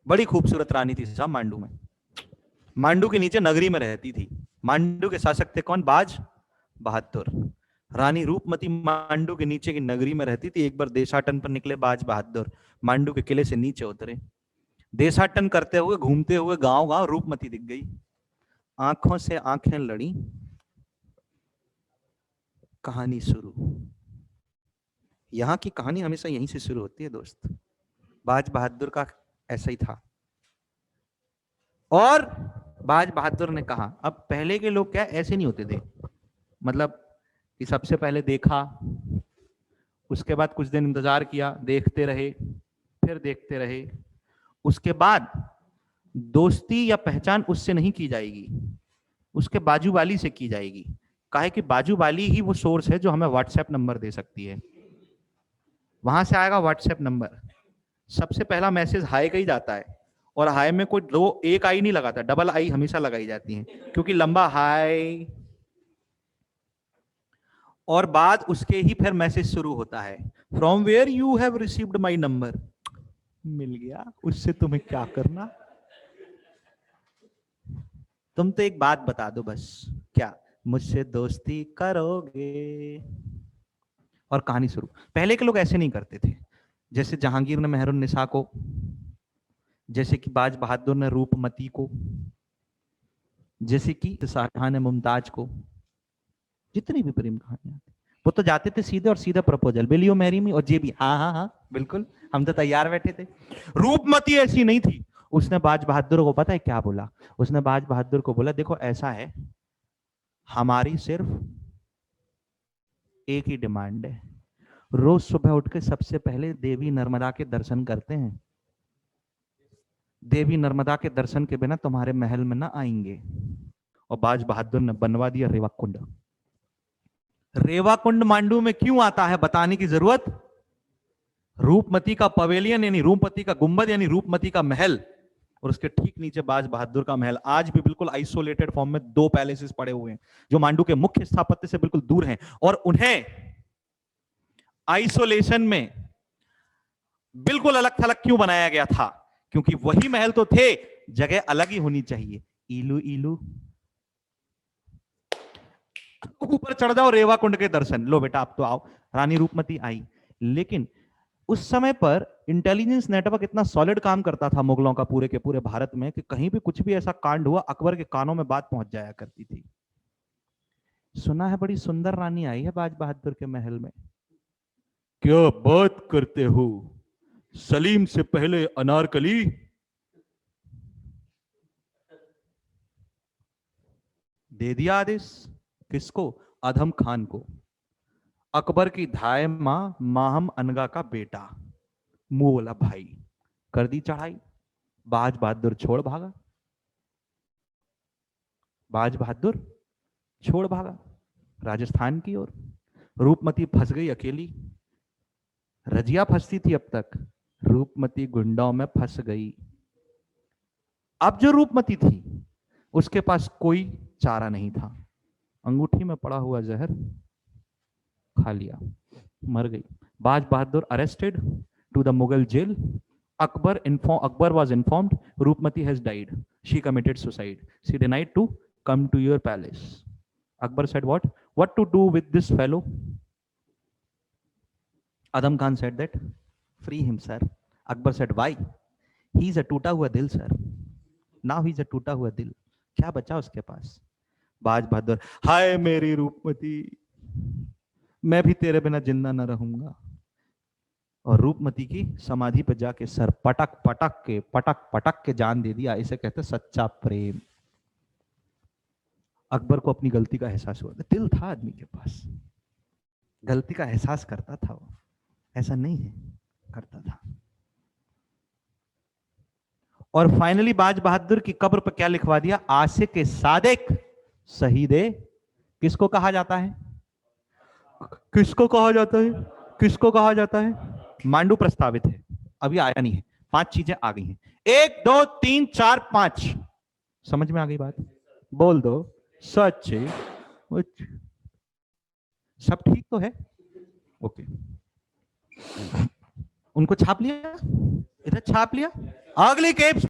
बड़ी खूबसूरत रानी थी साहब मांडू में। मांडू के नीचे नगरी में रहती थी। मांडू के शासक थे कौन? बाज बहादुर। रानी रूपमती मांडू के नीचे की नगरी में रहती थी। एक बार देशाटन पर निकले बाज बहादुर, मांडू के किले से नीचे उतरे। देशाटन करते हुए घूमते हुए गांव गांव रूपमती दिख गई। आंखों से आंखें लड़ी, कहानी शुरू। यहां की कहानी हमेशा यहीं से शुरू होती है दोस्त। बाज बहादुर का ऐसा ही था। और बाज बहादुर ने कहा, अब पहले के लोग क्या ऐसे नहीं होते थे, मतलब कि सबसे पहले देखा, उसके बाद कुछ दिन इंतजार किया, देखते रहे, फिर देखते रहे, उसके बाद दोस्ती या पहचान उससे नहीं की जाएगी, उसके बाजू वाली से की जाएगी। काहे कि बाजू वाली ही वो सोर्स है जो हमें व्हाट्सएप नंबर दे सकती है। वहां से आएगा व्हाट्सएप नंबर, सबसे पहला मैसेज हाई का ही जाता है। और हाई में कोई दो एक आई नहीं लगाता, डबल आई हमेशा लगाई जाती है, क्योंकि लंबा हाई, और बाद उसके ही फिर मैसेज शुरू होता है, from where you have received my number. मिल गया, उससे तुम्हें क्या करना, तुम तो एक बात बता दो बस, क्या मुझसे दोस्ती करोगे? और कहानी शुरू। पहले के लोग ऐसे नहीं करते थे, जैसे जहांगीर ने मेहरुन्निसा को, जैसे कि बाज बहादुर ने रूपमती को, जैसे कि शाहजहां ने मुमताज को। जितनी भी प्रेम कहानियां थी, वो तो जाते थे सीधे और सीधा proposal, will you marry me, और जे भी हाँ हाँ हाँ बिल्कुल, हम तो तैयार बैठे थे। रूपमती ऐसी नहीं थी। उसने बाज बहादुर को पता है क्या बोला? उसने बाज बहादुर को बोला, देखो ऐसा है, हमारी सिर्फ एक ही डिमांड है, रोज सुबह उठ के सबसे पहले देवी नर्मदा के दर्शन करते हैं, देवी नर्मदा के दर्शन के बिना तुम्हारे महल में ना आएंगे। और बाज बहादुर ने बनवा दिया रेवा कुंड। रेवा कुंड मांडू में क्यों आता है बताने की जरूरत? रूपमती का पवेलियन यानी रूपमती का गुंबद यानी रूपमती का महल, और उसके ठीक नीचे बाज बहादुर का महल। आज भी बिल्कुल आइसोलेटेड फॉर्म में दो पैलेसेस पड़े हुए हैं जो मांडू के मुख्य स्थापत्य से बिल्कुल दूर हैं, और उन्हें आइसोलेशन में बिल्कुल अलग थलग क्यों बनाया गया था? क्योंकि वही महल तो थे, जगह अलग ही होनी चाहिए। इलू इलू, ऊपर चढ़ जाओ, रेवा कुंड के दर्शन लो बेटा, अब तो आओ। रानी रूपमती आई, लेकिन उस समय पर इंटेलिजेंस नेटवर्क इतना सॉलिड काम करता था मुगलों का पूरे के पूरे भारत में, कि कहीं भी कुछ भी ऐसा कांड हुआ, अकबर के कानों में बात पहुंच जाया करती थी। सुना है बड़ी सुंदर रानी आई है बाज बहादुर के महल में। क्या बात करते हो, सलीम से पहले अनारकली। दे दिया आदेश, किसको? अधम खान को, अकबर की धाय मां माहम अनगा का बेटा। मुंह बोला भाई, कर दी चढ़ाई। बाज बहादुर छोड़ भागा, बाज बहादुर छोड़ भागा राजस्थान की ओर। रूपमती फंस गई अकेली। रजिया फंसती थी अब तक, रूपमती गुंडों में फंस गई। अब जो रूपमती थी उसके पास कोई चारा नहीं था, अंगूठी में पड़ा हुआ जहर खा लिया, मर गई। Baz Bahadur arrested to the Mughal jail. Akbar was informed Roopmati has died. She committed suicide. She denied to come to your palace. Akbar said, what to do with this fellow? Adam Khan said that free him, sir. Akbar said, why? He's a टूटा हुआ दिल, sir. Now he's a टूटा हुआ दिल. क्या बचा उसके पास? बाज बहादुर, हाय मेरी रूपमती, मैं भी तेरे बिना जिंदा न रहूंगा। और रूपमती की समाधि पर जाके सर पटक पटक के जान दे दिया। इसे कहते सच्चा प्रेम। अकबर को अपनी गलती का एहसास हुआ, दिल था आदमी के पास, गलती का एहसास करता था वो, ऐसा नहीं है, करता था। और फाइनली बाज बहादुर की कब्र पर क्या लिखवा दिया? आशिक सादिक शहीदे, किसको कहा जाता है? किसको कहा जाता है? किसको कहा जाता है? मांडू प्रस्तावित है, अभी आया नहीं है, 5 चीजें आ गई हैं। 1 2 3 4 5, समझ में आ गई बात? बोल दो सच, सब ठीक तो है? ओके, उनको छाप लिया, इधर छाप लिया, Ugly capes